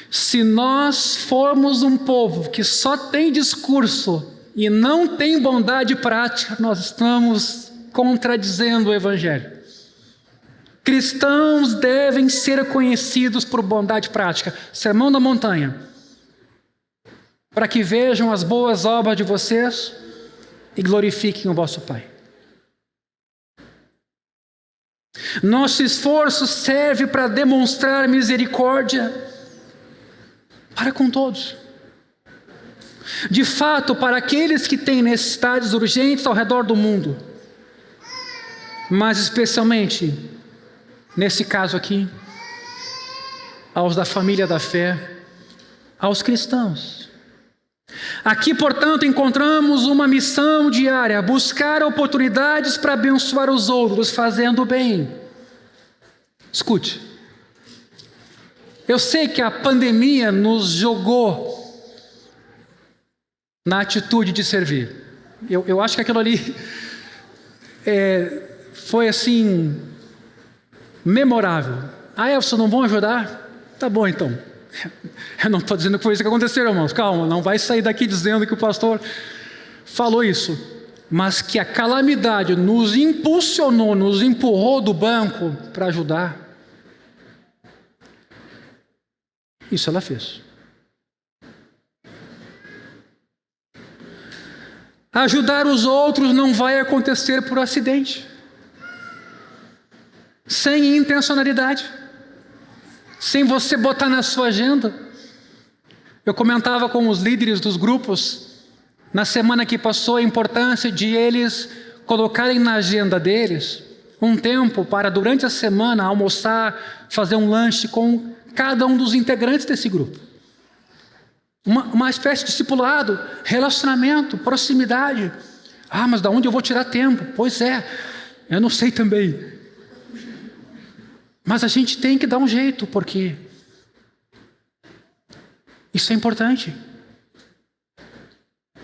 Se nós formos um povo que só tem discurso e não tem bondade prática, nós estamos contradizendo o Evangelho. Cristãos devem ser conhecidos por bondade prática. Sermão da Montanha. Para que vejam as boas obras de vocês e glorifiquem o vosso Pai. Nosso esforço serve para demonstrar misericórdia para com todos. De fato, para aqueles que têm necessidades urgentes ao redor do mundo. Mas especialmente, nesse caso aqui, aos da família da fé, aos cristãos. Aqui, portanto, encontramos uma missão diária: buscar oportunidades para abençoar os outros, fazendo o bem. Escute. Eu sei que a pandemia nos jogou na atitude de servir. Eu acho que aquilo ali foi assim, memorável. Vocês não vão ajudar? Tá bom então. Eu não estou dizendo que foi isso que aconteceu, irmãos. Calma, não vai sair daqui dizendo que o pastor falou isso. Mas que a calamidade nos impulsionou, nos empurrou do banco para ajudar. Isso ela fez. Ajudar os outros não vai acontecer por acidente, sem intencionalidade, sem você botar na sua agenda. Eu comentava com os líderes dos grupos, na semana que passou, a importância de eles colocarem na agenda deles um tempo para, durante a semana, almoçar, fazer um lanche com cada um dos integrantes desse grupo. Uma espécie de discipulado, relacionamento, proximidade. Mas de onde eu vou tirar tempo? Pois é, eu não sei também. Mas a gente tem que dar um jeito, porque isso é importante.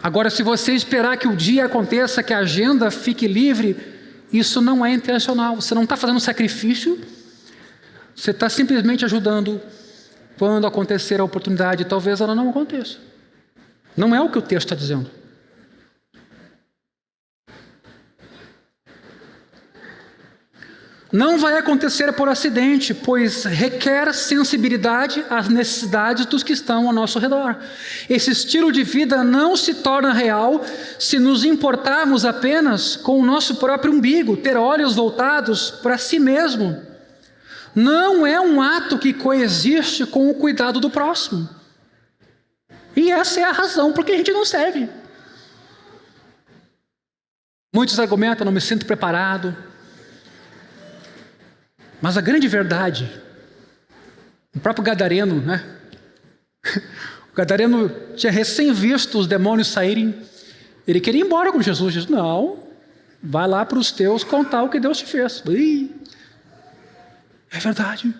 Agora, se você esperar que o dia aconteça, que a agenda fique livre, isso não é intencional. Você não está fazendo sacrifício, você está simplesmente ajudando. Quando acontecer a oportunidade, talvez ela não aconteça. Não é o que o texto está dizendo. Não vai acontecer por acidente, pois requer sensibilidade às necessidades dos que estão ao nosso redor. Esse estilo de vida não se torna real se nos importarmos apenas com o nosso próprio umbigo, ter olhos voltados para si mesmo. Não é um ato que coexiste com o cuidado do próximo. E essa é a razão por que a gente não serve. Muitos argumentam, não me sinto preparado. Mas a grande verdade, o próprio Gadareno, né? O Gadareno tinha recém visto os demônios saírem. Ele queria ir embora com Jesus. Jesus, não, vai lá para os teus contar o que Deus te fez. É verdade.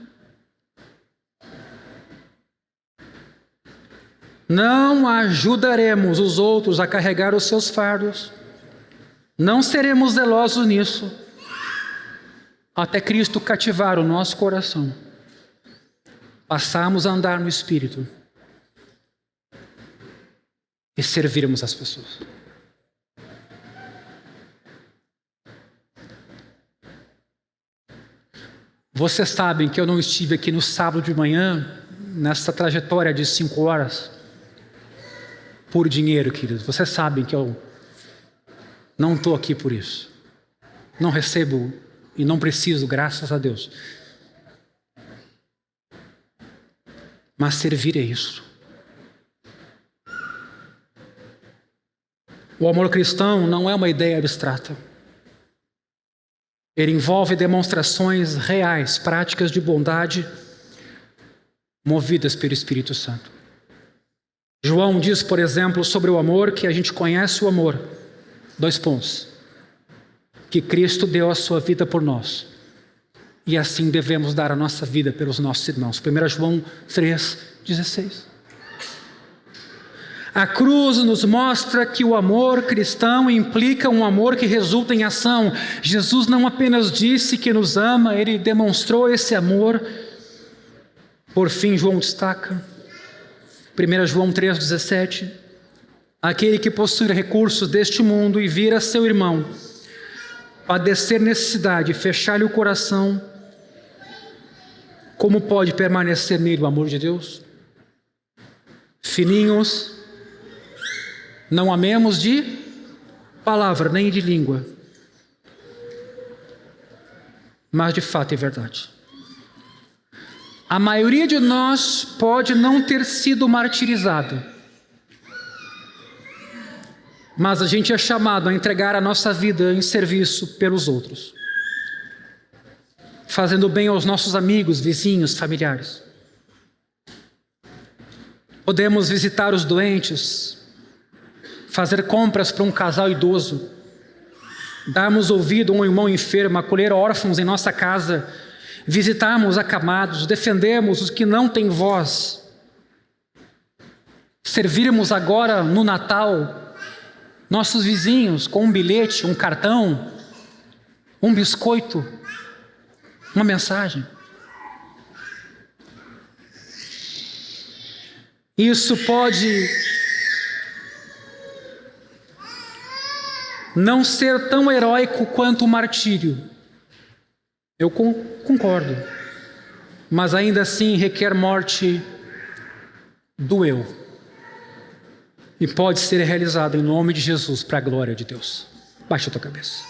Não ajudaremos os outros a carregar os seus fardos. Não seremos zelosos nisso, até Cristo cativar o nosso coração. Passarmos a andar no Espírito e servirmos as pessoas. Vocês sabem que eu não estive aqui no sábado de manhã, nessa trajetória de 5 horas, por dinheiro, queridos. Vocês sabem que eu não estou aqui por isso. Não recebo e não preciso, graças a Deus. Mas servir é isso. O amor cristão não é uma ideia abstrata. Ele envolve demonstrações reais, práticas de bondade, movidas pelo Espírito Santo. João diz, por exemplo, sobre o amor, que a gente conhece o amor. 2 pontos. Que Cristo deu a sua vida por nós. E assim devemos dar a nossa vida pelos nossos irmãos. 1 João 3,16. A cruz nos mostra que o amor cristão implica um amor que resulta em ação. Jesus não apenas disse que nos ama, ele demonstrou esse amor. Por fim, João destaca, 1 João 3,17, aquele que possui recursos deste mundo e vir a seu irmão, padecer necessidade, fechar-lhe o coração, como pode permanecer nele o amor de Deus? Filhinhos, não amemos de palavra, nem de língua, mas de fato e verdade. A maioria de nós pode não ter sido martirizado, mas a gente é chamado a entregar a nossa vida em serviço pelos outros, fazendo bem aos nossos amigos, vizinhos, familiares. Podemos visitar os doentes, fazer compras para um casal idoso, darmos ouvido a um irmão enfermo, acolher órfãos em nossa casa visitarmos acamados, defendermos os que não têm voz, servirmos agora no Natal nossos vizinhos com um bilhete, um cartão, um biscoito, uma mensagem. Isso pode não ser tão heróico quanto o martírio. Eu concordo. Mas ainda assim requer morte do eu. E pode ser realizado em nome de Jesus, para a glória de Deus. Baixa a tua cabeça.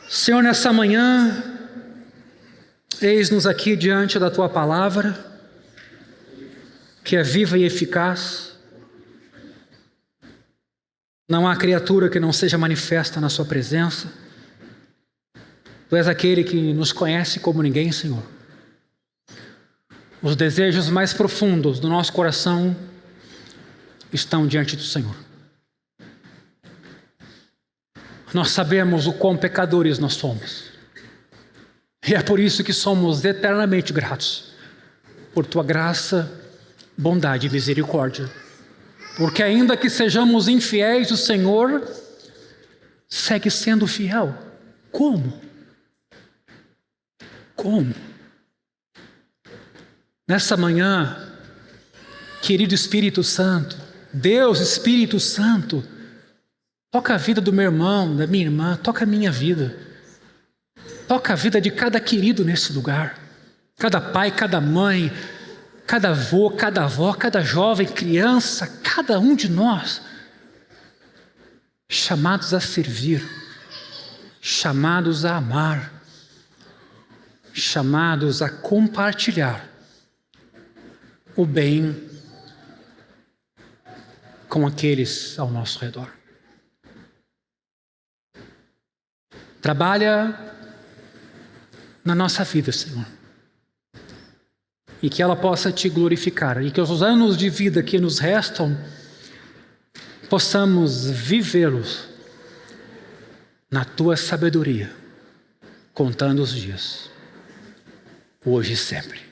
Senhor, nessa manhã, eis-nos aqui diante da tua palavra, que é viva e eficaz. Não há criatura que não seja manifesta na sua presença. Tu és aquele que nos conhece como ninguém, Senhor. Os desejos mais profundos do nosso coração estão diante do Senhor. Nós sabemos o quão pecadores nós somos. E é por isso que somos eternamente gratos por tua graça, bondade e misericórdia. Porque ainda que sejamos infiéis, o Senhor segue sendo fiel. Como? Como? Nessa manhã, querido Espírito Santo, Deus Espírito Santo, toca a vida do meu irmão, da minha irmã, toca a minha vida. Toca a vida de cada querido nesse lugar. Cada pai, cada mãe, cada avô, cada avó, cada jovem, criança, cada um de nós, chamados a servir, chamados a amar, chamados a compartilhar o bem com aqueles ao nosso redor. Trabalha na nossa vida, Senhor, e que ela possa te glorificar, e que os anos de vida que nos restam possamos vivê-los na tua sabedoria, contando os dias, hoje e sempre.